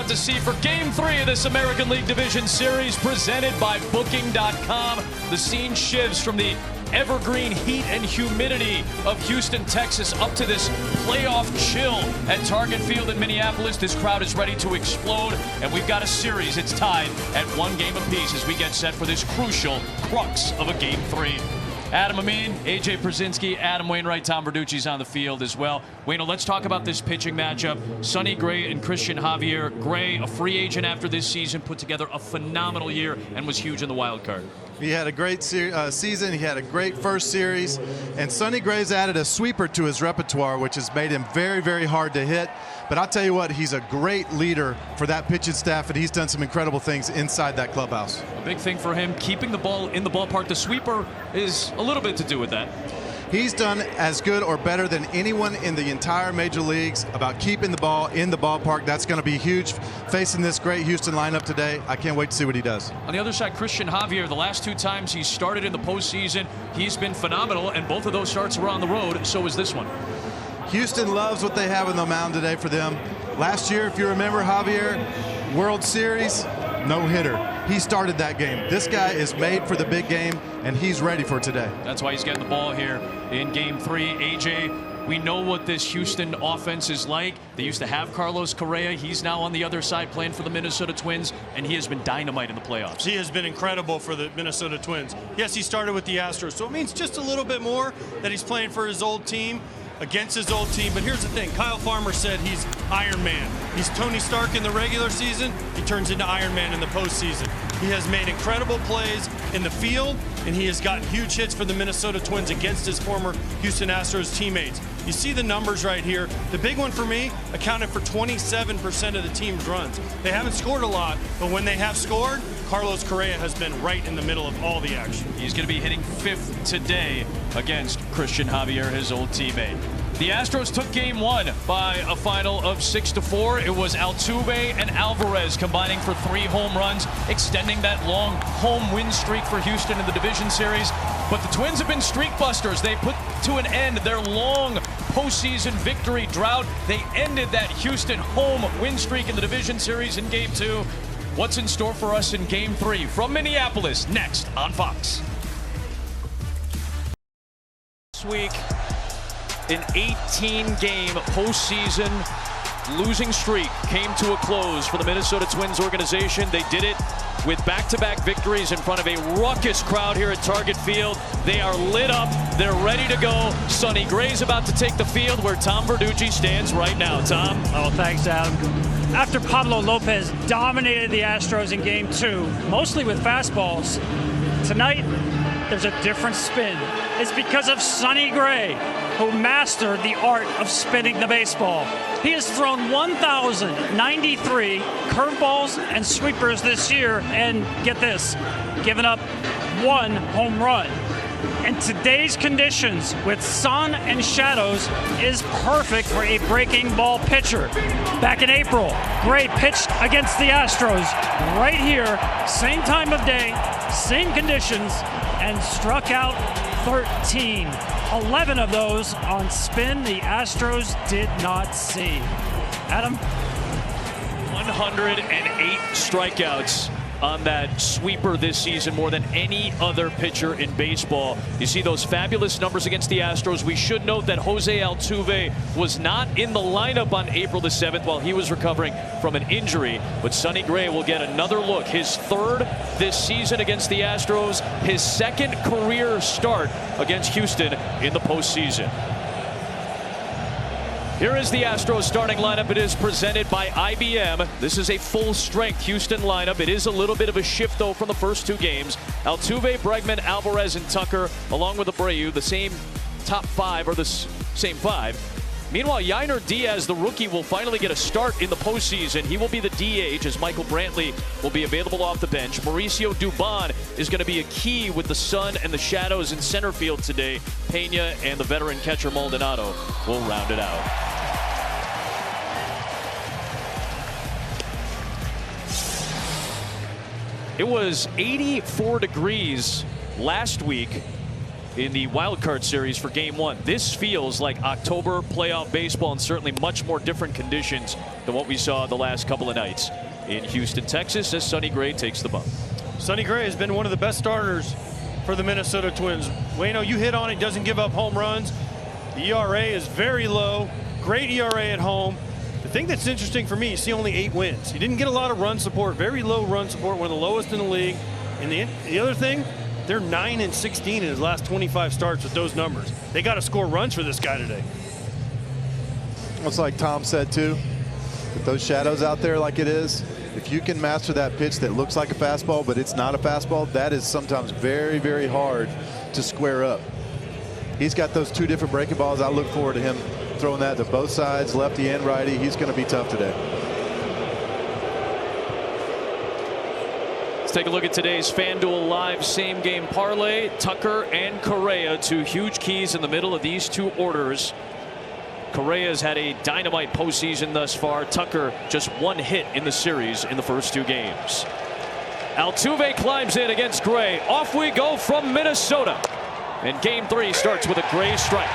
about to see for Game 3 of this American League Division Series presented by Booking.com. The scene shifts from the evergreen heat and humidity of Houston, Texas, up to this playoff chill at Target Field in Minneapolis. This crowd is ready to explode, and we've got a series. It's tied at 1 game apiece as we get set for this crucial crux of a Game 3. Adam Amin, AJ Przinsky, Adam Wainwright, Tom Verducci's on the field as well. Wayno, let's talk about this pitching matchup. Sonny Gray and Christian Javier. Gray, a free agent after this season, put together a phenomenal year and was huge in the wild card. He had a great season. He had a great first series. And Sonny Gray's added a sweeper to his repertoire, which has made him very, very hard to hit. But I'll tell you what, he's a great leader for that pitching staff, and he's done some incredible things inside that clubhouse. A big thing for him, keeping the ball in the ballpark. The sweeper is a little bit to do with that. He's done as good or better than anyone in the entire major leagues about keeping the ball in the ballpark. That's going to be huge facing this great Houston lineup today. I can't wait to see what he does. On the other side, Christian Javier, the last 2 times he started in the postseason, he's been phenomenal, and both of those starts were on the road. So is this one. Houston loves what they have on the mound today for them. Last year, if you remember, Javier, World Series, no-hitter. He started that game. This guy is made for the big game, and he's ready for today. That's why he's getting the ball here in Game 3. AJ, we know what this Houston offense is like. They used to have Carlos Correa. He's now on the other side playing for the Minnesota Twins, and he has been dynamite in the playoffs. He has been incredible for the Minnesota Twins. Yes, he started with the Astros, so it means just a little bit more that he's playing for his old team, against his old team. But here's the thing, Kyle Farmer said he's Iron Man. He's Tony Stark in the regular season. He turns into Iron Man in the postseason. He has made incredible plays in the field, and he has gotten huge hits for the Minnesota Twins against his former Houston Astros teammates. You see the numbers right here. The big one for me, accounted for 27% of the team's runs. They haven't scored a lot, but when they have scored, Carlos Correa has been right in the middle of all the action. He's going to be hitting 5th today against Christian Javier, his old teammate. The Astros took Game 1 by a final of 6-4. It was Altuve and Alvarez combining for 3 home runs, extending that long home win streak for Houston in the division series. But the Twins have been streak busters. They put to an end their long postseason victory drought. They ended that Houston home win streak in the division series in Game 2. What's in store for us in Game 3 from Minneapolis next on Fox. This week, an 18-game postseason losing streak came to a close for the Minnesota Twins organization. They did it with back-to-back victories in front of a ruckus crowd here at Target Field. They are lit up. They're ready to go. Sonny Gray's about to take the field where Tom Verducci stands right now. Tom? Oh, thanks, Adam. After Pablo Lopez dominated the Astros in Game 2, mostly with fastballs, tonight there's a different spin. It's because of Sonny Gray, who mastered the art of spinning the baseball. He has thrown 1,093 curveballs and sweepers this year, and get this, given up 1 home run. And today's conditions with sun and shadows is perfect for a breaking ball pitcher. Back in April, Gray pitched against the Astros right here, same time of day, same conditions, and struck out 13. 11 of those on spin the Astros did not see. Adam? 108 strikeouts on that sweeper this season, more than any other pitcher in baseball. You see those fabulous numbers against the Astros. We should note that Jose Altuve was not in the lineup on April the 7th while he was recovering from an injury. But Sonny Gray will get another look. His 3rd this season against the Astros, his 2nd career start against Houston in the postseason. Here is the Astros starting lineup. It is presented by IBM. This is a full-strength Houston lineup. It is a little bit of a shift, though, from the first 2 games. Altuve, Bregman, Alvarez, and Tucker, along with Abreu, the same top 5, or the same 5. Meanwhile, Yainer Diaz, the rookie, will finally get a start in the postseason. He will be the DH as Michael Brantley will be available off the bench. Mauricio Dubon is going to be a key with the sun and the shadows in center field today. Pena and the veteran catcher Maldonado will round it out. It was 84 degrees last week in the wild card series for game 1. This feels like October playoff baseball, and certainly much more different conditions than what we saw the last couple of nights in Houston, Texas, as Sonny Gray takes the bump. Sonny Gray has been one of the best starters for the Minnesota Twins. Wayno, you hit on it, doesn't give up home runs. The ERA is very low, great ERA at home. The thing that's interesting for me, you see only 8 wins. He didn't get a lot of run support, very low run support, one of the lowest in the league. And the other thing, they're 9-16 in his last 25 starts with those numbers. They got to score runs for this guy today. It's like Tom said too, with those shadows out there like it is, if you can master that pitch that looks like a fastball but it's not a fastball, that is sometimes very, very hard to square up. He's got those 2 different breaking balls. I look forward to him throwing that to both sides, lefty and righty. He's going to be tough today. Let's take a look at today's FanDuel Live same game parlay. Tucker and Correa, 2 huge keys in the middle of these 2 orders. Correa's had a dynamite postseason thus far. Tucker just 1 hit in the series in the first 2 games. Altuve climbs in against Gray. Off we go from Minnesota. And game 3 starts with a Gray strike.